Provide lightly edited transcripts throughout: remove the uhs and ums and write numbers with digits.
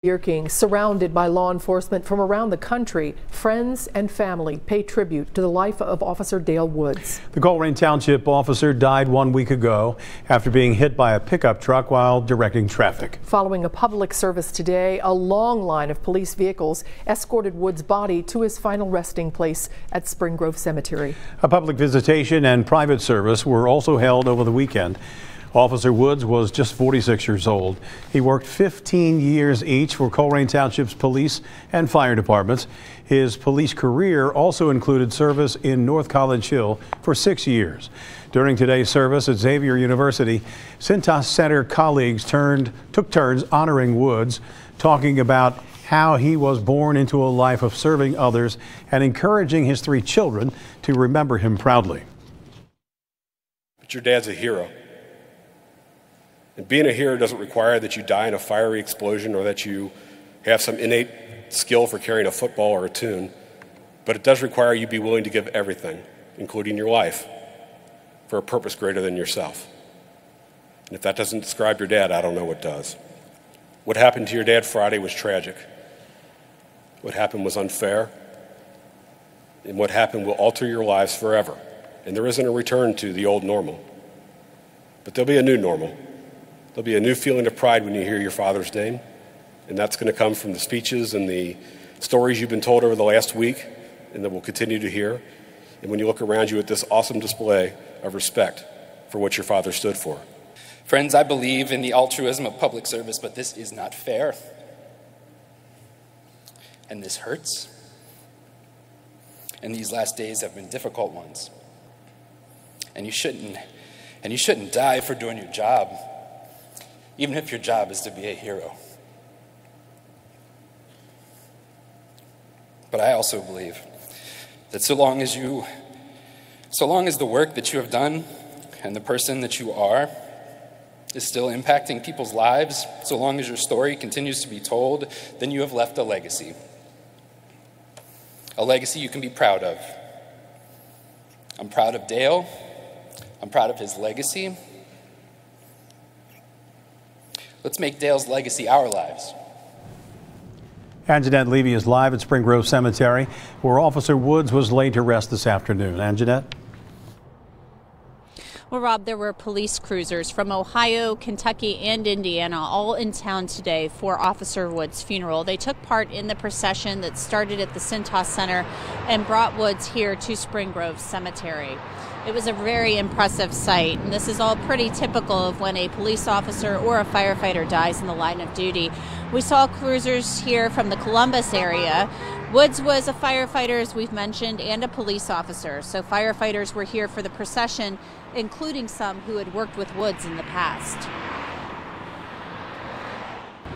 King, surrounded by law enforcement from around the country, friends and family pay tribute to the life of Officer Dale Woods. The Colerain Township officer died 1 week ago after being hit by a pickup truck while directing traffic. Following a public service today, a long line of police vehicles escorted Woods' body to his final resting place at Spring Grove Cemetery. A public visitation and private service were also held over the weekend. Officer Woods was just 46 years old. He worked 15 years each for Colerain Township's police and fire departments. His police career also included service in North College Hill for 6 years. During today's service at Xavier University, Cintas Center colleagues took turns honoring Woods, talking about how he was born into a life of serving others and encouraging his 3 children to remember him proudly. But your dad's a hero. And being a hero doesn't require that you die in a fiery explosion or that you have some innate skill for carrying a football or a tune, but it does require you be willing to give everything, including your life, for a purpose greater than yourself. And if that doesn't describe your dad, I don't know what does. What happened to your dad Friday was tragic. What happened was unfair. And what happened will alter your lives forever. And there isn't a return to the old normal. But there'll be a new normal. There'll be a new feeling of pride when you hear your father's name, and that's going to come from the speeches and the stories you've been told over the last week and that we'll continue to hear. And when you look around you at this awesome display of respect for what your father stood for. Friends, I believe in the altruism of public service, but this is not fair. And this hurts. And these last days have been difficult ones. And you shouldn't die for doing your job, even if your job is to be a hero. But I also believe that so long as the work that you have done and the person that you are is still impacting people's lives, so long as your story continues to be told, then you have left a legacy. A legacy you can be proud of. I'm proud of Dale. I'm proud of his legacy. Let's make Dale's legacy our lives. Anjanette Levy is live at Spring Grove Cemetery, where Officer Woods was laid to rest this afternoon. Anjanette? Well, Rob, there were police cruisers from Ohio, Kentucky, and Indiana all in town today for Officer Woods' funeral. They took part in the procession that started at the Cintas Center and brought Woods here to Spring Grove Cemetery. It was a very impressive sight, and this is all pretty typical of when a police officer or a firefighter dies in the line of duty. We saw cruisers here from the Columbus area. Woods was a firefighter, as we've mentioned, and a police officer. So firefighters were here for the procession, including some who had worked with Woods in the past.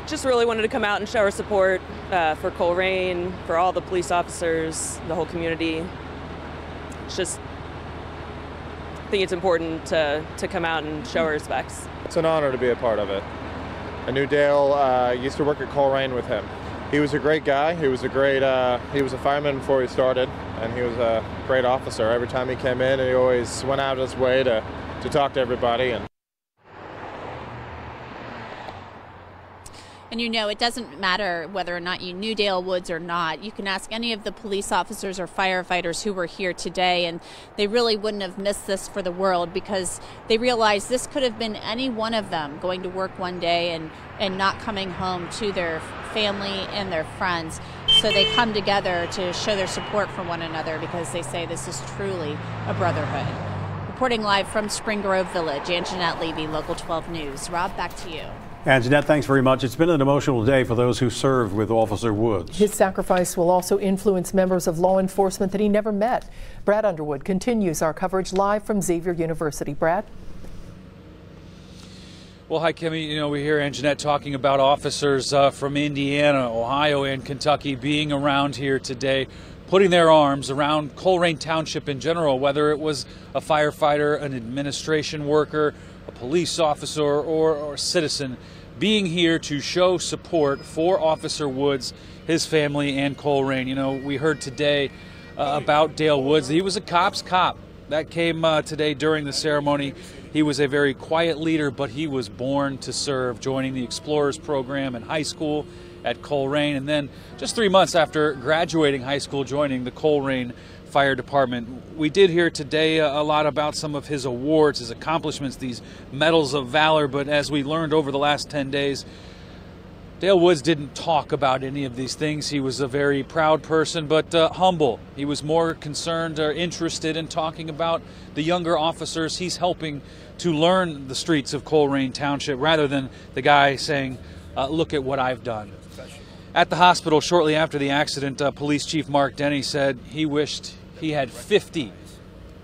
Just really wanted to come out and show our support for Colerain, for all the police officers, the whole community. It's just, I think it's important to come out and show our respects. It's an honor to be a part of it. I knew Dale, used to work at Colerain with him. He was a great guy. He was a fireman before he started, and he was a great officer. Every time he came in, he always went out his way to talk to everybody. And you know, it doesn't matter whether or not you knew Dale Woods or not. You can ask any of the police officers or firefighters who were here today, and they really wouldn't have missed this for the world, because they realized this could have been any one of them going to work one day and not coming home to their family and their friends. So they come together to show their support for one another, because they say this is truly a brotherhood. Reporting live from Spring Grove Village, Anjanette Levy, Local 12 News. Rob, back to you. Anjanette, thanks very much. It's been an emotional day for those who served with Officer Woods. His sacrifice will also influence members of law enforcement that he never met. Brad Underwood continues our coverage live from Xavier University. Brad? Well, hi, Kimmy. You know, we hear Anjanette talking about officers from Indiana, Ohio, and Kentucky being around here today, putting their arms around Colerain Township in general, whether it was a firefighter, an administration worker, a police officer, or a citizen, being here to show support for Officer Woods, his family, and Colerain. You know, we heard today about Dale Woods. He was a cop's cop. That came today during the ceremony. He was a very quiet leader, but he was born to serve, joining the Explorers program in high school at Colerain, and then just 3 months after graduating high school, joining the Colerain Fire Department. We did hear today a lot about some of his awards, his accomplishments, these medals of valor, but as we learned over the last 10 days, Dale Woods didn't talk about any of these things. He was a very proud person, but humble. He was more concerned or interested in talking about the younger officers he's helping to learn the streets of Colerain Township, rather than the guy saying, look at what I've done. At the hospital shortly after the accident, Police Chief Mark Denny said he wished he had 50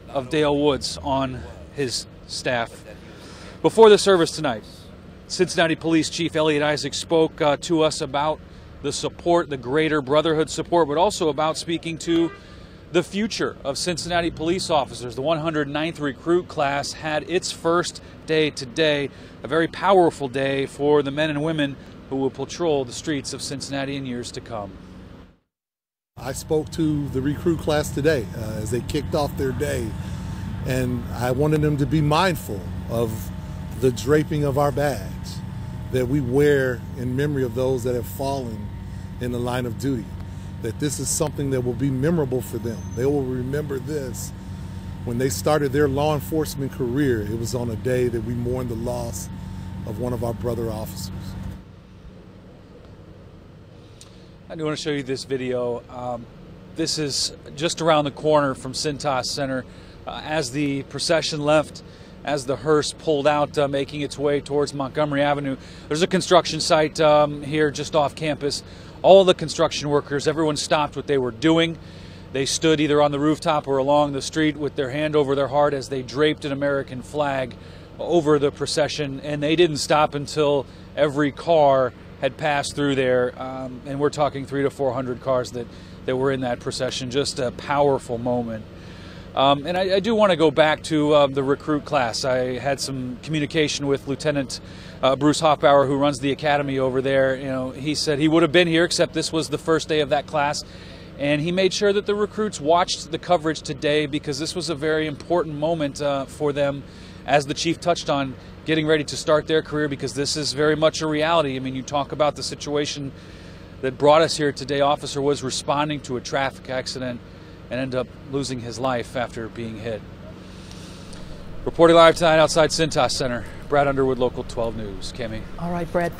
of Dale Woods on his staff. Before the service tonight, Cincinnati Police Chief Elliot Isaac spoke to us about the support, the greater brotherhood support, but also about speaking to the future of Cincinnati police officers. The 109th recruit class had its first day today, a very powerful day for the men and women who will patrol the streets of Cincinnati in years to come. I spoke to the recruit class today as they kicked off their day, and I wanted them to be mindful of the draping of our badge that we wear in memory of those that have fallen in the line of duty, that this is something that will be memorable for them. They will remember this. When they started their law enforcement career, it was on a day that we mourned the loss of one of our brother officers. I do want to show you this video. This is just around the corner from Cintas Center. As the procession left, as the hearse pulled out, making its way towards Montgomery Avenue, there's a construction site here just off campus. All the construction workers, everyone stopped what they were doing. They stood either on the rooftop or along the street with their hand over their heart as they draped an American flag over the procession, and they didn't stop until every car had passed through there, and we're talking 300 to 400 cars that were in that procession. Just a powerful moment. And I do want to go back to the recruit class. I had some communication with Lieutenant Bruce Hoffbauer, who runs the academy over there. You know, he said he would have been here, except this was the first day of that class, and he made sure that the recruits watched the coverage today, because this was a very important moment for them, as the chief touched on, getting ready to start their career, because this is very much a reality. I mean, you talk about the situation that brought us here today. Officer was responding to a traffic accident and ended up losing his life after being hit. Reporting live tonight outside Cintas Center, Brad Underwood, Local 12 News. Cami. All right, Brad, thanks.